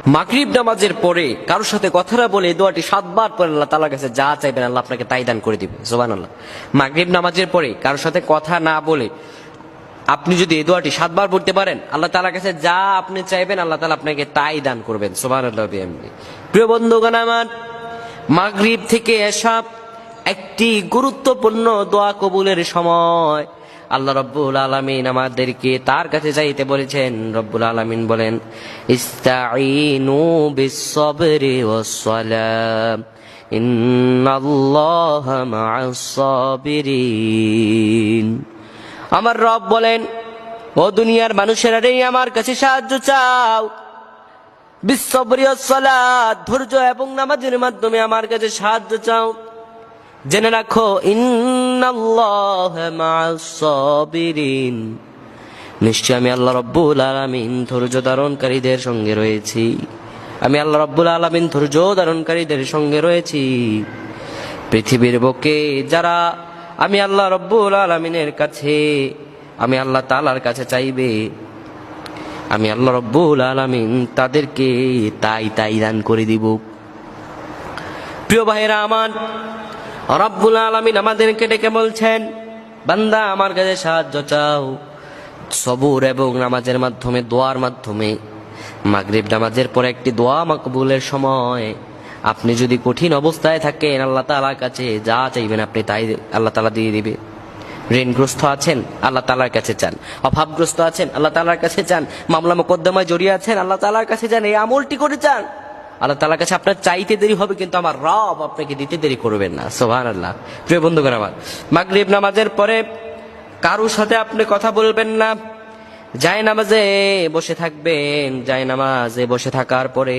মাগরিব নামাজের পরে কারোর সাথে কথা না বলে এই দোয়াটি 7 বার পরে আল্লাহ তাআলার কাছে যা চাইবেন আল্লাহ আপনাকে তাই দান করে দিবেন। সুবহানাল্লাহ। মাগরিব নামাজের পরে কারোর সাথে কথা না বলে আপনি যদি এই দোয়াটি 7 বার পড়তে পারেন, আল্লাহ তাআলার কাছে যা আপনি চাইবেন আল্লাহ তাআলা আপনাকে তাই দান করবেন। সুবহানাল্লাহ। প্রিয় বন্ধুগণ আমার, মাগরিব থেকে এশা একটি গুরুত্বপূর্ণ দোয়া কবুলের সময়। আল্লাহ রাব্বুল আলামিন আমাদেরকে তার কাছে যাইতে বলেছেন। রব্বুল আলামিন বলেন, ইস্তাঈনু বিস-সাবরি ওয়াস-সালাম ইন্নাল্লাহা মা'আস-সাবিরিন। আমার রব বলেন, ও দুনিয়ার মানুষেরা রে, আমার কাছে সাহায্য চাও। বিস-সাবরি ওয়াস-সালাত, ধৈর্য এবং নামাজের মাধ্যমে আমার কাছে সাহায্য চাও। জেনে রাখো, ইন্নাল্লাহা মা'আস-সাবিরিন, নিশ্চয় আমি আল্লাহ রাব্বুল আলামিন ধৈর্য ধারণকারীদের সঙ্গে রয়েছি। আমি আল্লাহ রাব্বুল আলামিন ধৈর্য ধারণকারীদের সঙ্গে রয়েছি। পৃথিবীর বুকে যারা আমি আল্লাহ রাব্বুল আলামিনের কাছে, আমি আল্লাহ তাআলার কাছে চাইবে, আমি আল্লাহ রাব্বুল আলামিন তাদেরকে তাই তাই দান করে দিব। প্রিয় ভাইরা আমার, রব্বুল আলামিন আমাদেরকে ডেকে বলছেন, বান্দা আমার কাছে সাহায্য চাও। সবুর এবং নামাজের মাধ্যমে, দোয়ার মাধ্যমে। মাগরিব নামাজের পরে একটি দোয়া মাকবুলের সময় আপনি যদি কঠিন অবস্থায় থাকেন, আল্লাহ তাআলার কাছে যা চাইবেন আপনি তাই আল্লাহ তাআলা দিয়ে দিবে। ঋণগ্রস্ত আছেন, আল্লাহ তাআলার কাছে চান। অভাবগ্রস্ত আছেন, আল্লাহ তাআলার কাছে চান। মামলা মোকদ্দমায় জড়িয়ে আছেন, আল্লাহ তাআলার কাছে চান। এই আমলটি করে চান, আল্লাহ তাআলার কাছে আপনার চাইতে দেরি হবে, কিন্তু আমার রব আপনাকে দিতে দেরি করবেন না। সুবহানাল্লাহ। প্রিয় বন্ধুগণ আমার, মাগরিব নামাজের পরে কারোর সাথে আপনি কথা বলবেন না। জায়নামাজে বসে থাকবেন। জায়নামাজে বসে থাকার পরে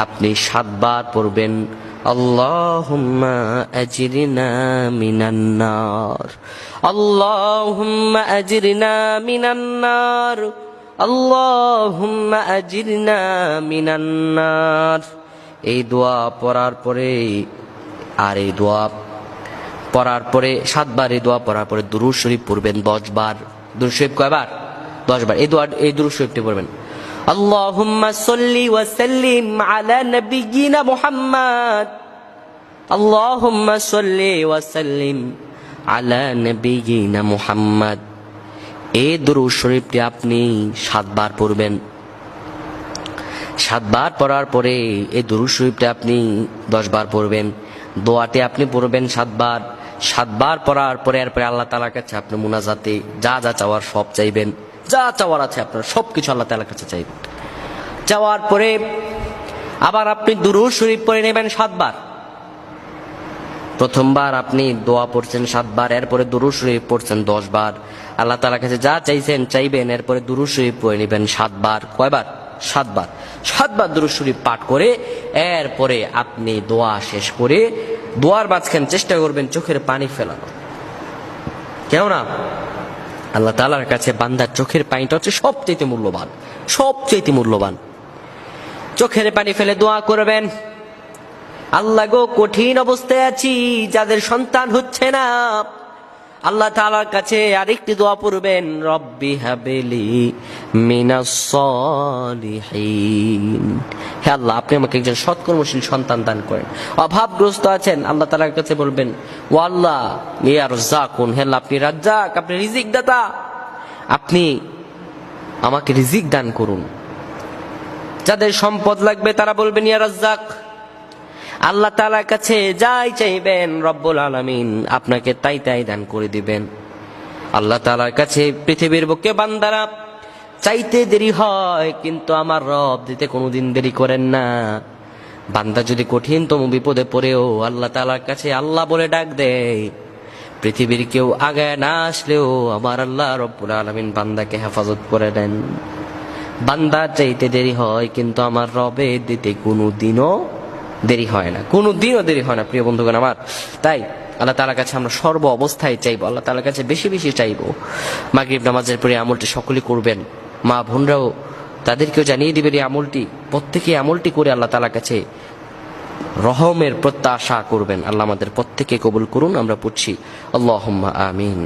আপনি 7 বার পড়বেন, আল্লাহুম্মা আজরিনা মিনান নার, আল্লাহুম্মা আজরিনা মিনান নার, আল্লাহুম্মা আজরিনা মিনান নার। এই দোয়া পড়ার পরে, আর এই দোয়া পড়ার পরে 7 বার, এই দোয়া পড়ার পরে দুরূদ শরীফ পড়বেন 10 বার। দুরূদ শরীফ কয়বার? 10 বার। এই দুরূদ শরীফটি পড়বেন, আল্লাহুম্মা সাল্লি ওয়া সাল্লিম আলা নাবিয়িনা মুহাম্মদ, আল্লাহুম্মা সাল্লি ওয়া সাল্লিম আলা নাবিয়িনা মুহাম্মদ। এই দুরূদ শরীফটি আপনি 7 বার পড়বেন। 7 বার পড়ার পরে এই দুরূদ শরীফটি আপনি 10 বার পড়বেন। দোয়াটি আপনি পড়বেন 7 বার। 7 বার পড়ার পরে এরপরে আল্লাহ তাআলার কাছে আপনি মুনাজাতে যা যা চাওয়ার সব চাইবেন। যা চাওয়ার আছে আপনার সবকিছু আল্লাহ তাআলার কাছে চাইবেন। চাওয়ার পরে আবার আপনি দুরূদ শরীফ পড়ে নেবেন 7 বার। প্রথমবার আপনি দোয়া পড়ছেন 7 বার, এরপরে দুরূদ শরীফ পড়ছেন 10 বার। আল্লাহ তাআলার কাছে যা চাইছেন চাইবেন, এরপরে দুরূদ শরীফ পড়ে নেবেন 7 বার। কয়বার? 7 বার। 7 বার দুরূদ শরীফ পাঠ করে এরপরে আপনি দোয়া শেষ করে দোয়ার মাঝখানে চেষ্টা করবেন চোখের পানি ফেলানো। কেননা আল্লাহ তাআলার কাছে বান্দার চোখের পানিটা হচ্ছে সবচেয়ে মূল্যবান, সবচেয়ে মূল্যবান। চোখের পানি ফেলে দোয়া করবেন, আল্লাহ গো, কঠিন অবস্থায় আছি, যাদের সন্তান হচ্ছে না, আল্লাহ তাআলার কাছে আরেকটি দোয়া পড়বেন, রব্বি হাবলি মিনাস সলিহিন। হে আল্লাহ, আপনি আমাকে একজন সৎকর্মশীল সন্তান দান করেন। অভাবগ্রস্ত আছেন, আল্লাহ তাআলার কাছে বলবেন, ও আল্লাহ ইয়া রাজ্জাকুন, হে আল্লাহ আপনি রাজ্জাক, আপনি রিজিক দাতা, আপনি আমাকে রিজিক দান করুন। যাদের সম্পদ লাগবে তারা বলবেন ইয়া রাজ্জাক। আল্লাহ তাআলার কাছে যাই চাইবেন রব্বুল আলামিন আপনাকে তাই তাই দান করে দিবেন। আল্লাহ তাআলার কাছে পৃথিবীর বুকে বান্দারা চাইতে দেরি হয়, কিন্তু আমার রব দিতে কোনোদিন দেরি করেন না। বান্দা যদি কঠিনতম বিপদে পড়েও আল্লাহ তাআলার কাছে আল্লাহ বলে ডাক দেয়, পৃথিবীর কেউ আগে না আসলেও আমার আল্লাহ রব্বুল আলামিন বান্দাকে হেফাজত করে দেন। বান্দা চাইতে দেরি হয়, কিন্তু আমার রবে দিতে কোনোদিনও দেরি হয় না, কোনোদিনও দেরি হয় না। প্রিয় বন্ধুগণ আমার, তাই আল্লাহ তাআলার কাছে আমরা সর্ব অবস্থায় চাইবো, আল্লাহ তাআলার কাছে বেশি বেশি চাইবো। মাগরিব নামাজের পরে আমলটি সকলেই করবেন। মা বোনরাও তাদেরকেও জানিয়ে দিবেন এই আমলটি, প্রত্যেকে আমলটি করে আল্লাহ তাআলার কাছে রহমের প্রত্যাশা করবেন। আল্লাহ আমাদের প্রত্যেকে কবুল করুন। আমরা পড়ছি আল্লাহুম্মা আমিন।